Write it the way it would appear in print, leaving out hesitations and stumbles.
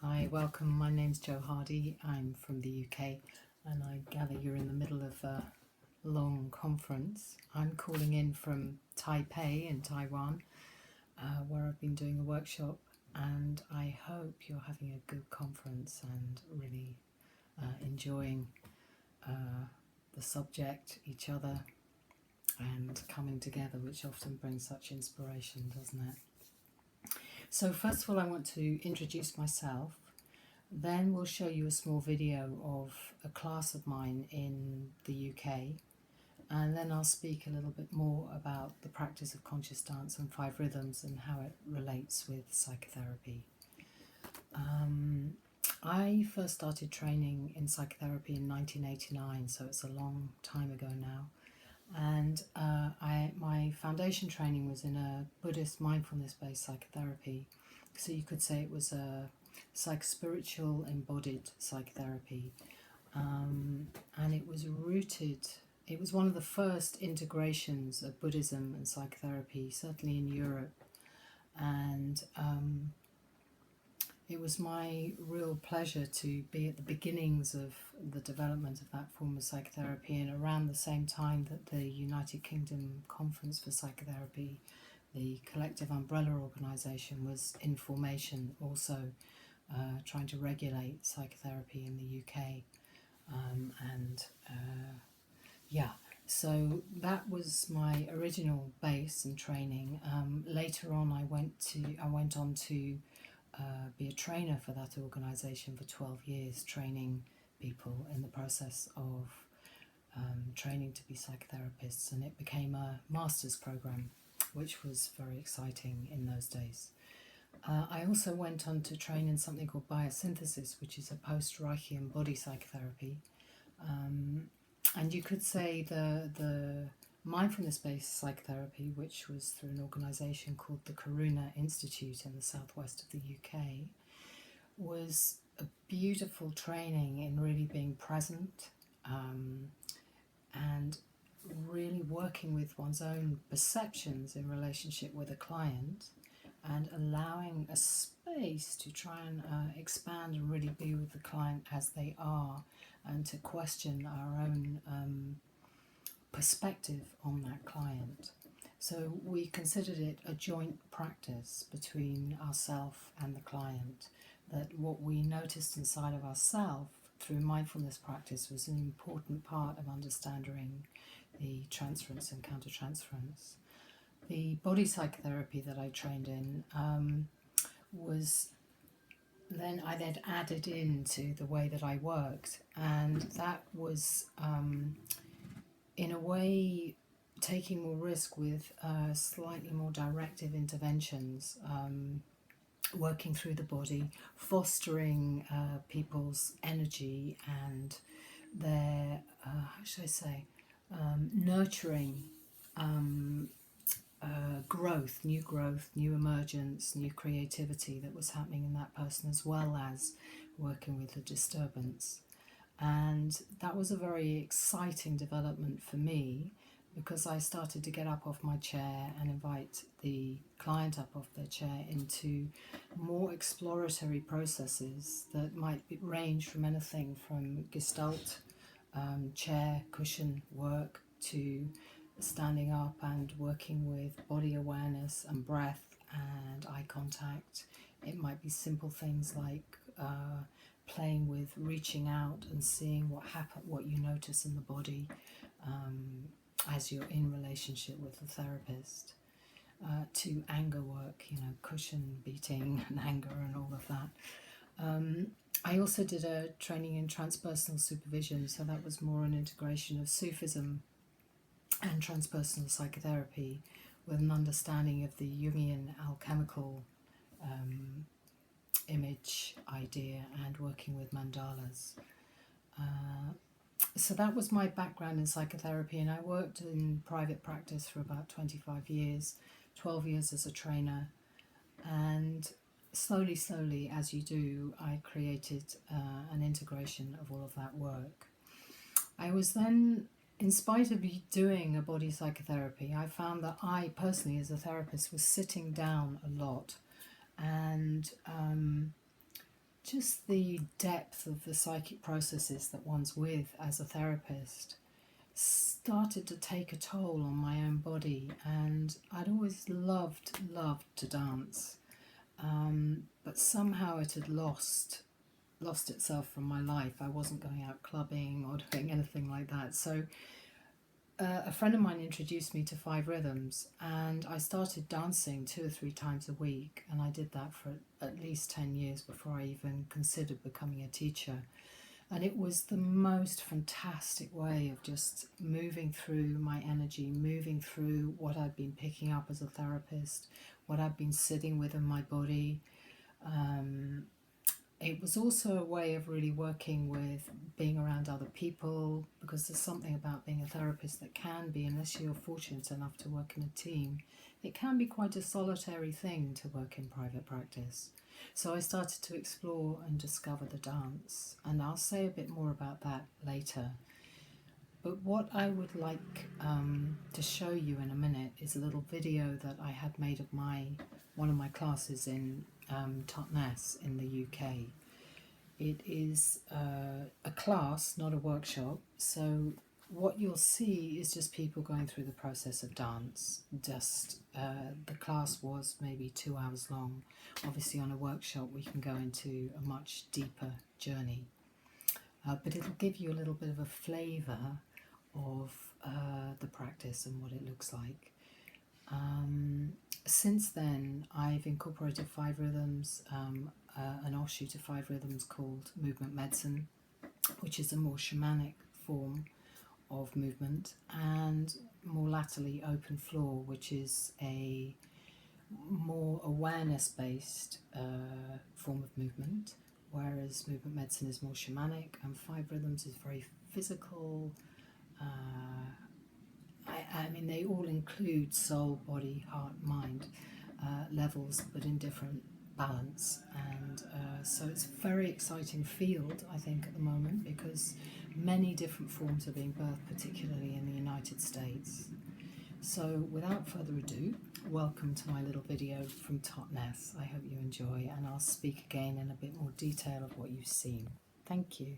Hi, welcome. My name's Jo Hardy. I'm from the UK, and I gather you're in the middle of a long conference. I'm calling in from Taipei in Taiwan, where I've been doing a workshop, and I hope you're having a good conference and really enjoying the subject, each other, and coming together, which often brings such inspiration, doesn't it? So first of all, I want to introduce myself. Then we'll show you a small video of a class of mine in the UK. And then I'll speak a little bit more about the practice of conscious dance and 5 rhythms and how it relates with psychotherapy. I first started training in psychotherapy in 1989, so it's a long time ago now. And my foundation training was in a Buddhist mindfulness-based psychotherapy. So you could say it was a psych-spiritual embodied psychotherapy. And it was one of the first integrations of Buddhism and psychotherapy, certainly in Europe. And it was my real pleasure to be at the beginnings of the development of that form of psychotherapy, and around the same time that the United Kingdom Conference for Psychotherapy, the collective umbrella organisation, was in formation, also trying to regulate psychotherapy in the UK. So that was my original base and training. Later on, I went on to be a trainer for that organisation for 12 years, training people in the process of training to be psychotherapists, and it became a master's program, which was very exciting in those days. I also went on to train in something called biosynthesis, which is a post-Reichian body psychotherapy. And you could say the mindfulness-based psychotherapy, which was through an organisation called the Karuna Institute in the southwest of the UK, was a beautiful training in really being present and really working with one's own perceptions in relationship with a client, and allowing a space to try and expand and really be with the client as they are, and to question our own perspective on that client. So we considered it a joint practice between ourselves and the client, that what we noticed inside of ourselves through mindfulness practice was an important part of understanding the transference and countertransference. The body psychotherapy that I trained in was then I added into the way that I worked, and that was in a way taking more risk with slightly more directive interventions, working through the body, fostering people's energy and their nurturing growth, new emergence, new creativity that was happening in that person, as well as working with the disturbance. And that was a very exciting development for me, because I started to get up off my chair and invite the client up off their chair into more exploratory processes that might range from anything from Gestalt, chair, cushion work, to standing up and working with body awareness and breath and eye contact. It might be simple things like playing with reaching out and seeing what you notice in the body as you're in relationship with the therapist, to anger work, cushion beating and anger and all of that. I also did a training in transpersonal supervision, so that was more an integration of Sufism and transpersonal psychotherapy, with an understanding of the Jungian alchemical image idea and working with mandalas. So that was my background in psychotherapy, and I worked in private practice for about 25 years, 12 years as a trainer, and slowly, as you do, I created an integration of all of that work. I was then, in spite of doing a body psychotherapy, I found that I personally, as a therapist, was sitting down a lot and just the depth of the psychic processes that one's with as a therapist started to take a toll on my own body. And I'd always loved to dance, but somehow it had lost itself from my life. I wasn't going out clubbing or doing anything like that. So a friend of mine introduced me to 5 rhythms, and I started dancing 2 or 3 times a week, and I did that for at least 10 years before I even considered becoming a teacher. And it was the most fantastic way of just moving through my energy, moving through what I'd been picking up as a therapist, what I'd been sitting with in my body. It was also a way of really working with being around other people, because there's something about being a therapist that can be, unless you're fortunate enough to work in a team, it can be quite a solitary thing to work in private practice. So I started to explore and discover the dance, and I'll say a bit more about that later. But what I would like to show you in a minute is a little video that I had made of one of my classes in Totnes in the UK. It is a class, not a workshop. So what you'll see is just people going through the process of dance. Just the class was maybe 2 hours long. Obviously on a workshop we can go into a much deeper journey. But it'll give you a little bit of a flavour of the practice and what it looks like. Since then, I've incorporated 5 rhythms, an offshoot of 5 rhythms called movement medicine, which is a more shamanic form of movement, and more latterly open floor, which is a more awareness-based form of movement, whereas movement medicine is more shamanic, and 5 rhythms is very physical. I mean, they all include soul, body, heart, mind levels, but in different balance. And so it's a very exciting field, I think, at the moment, because many different forms are being birthed, particularly in the United States. So without further ado, welcome to my little video from Totnes. I hope you enjoy, and I'll speak again in a bit more detail of what you've seen. Thank you.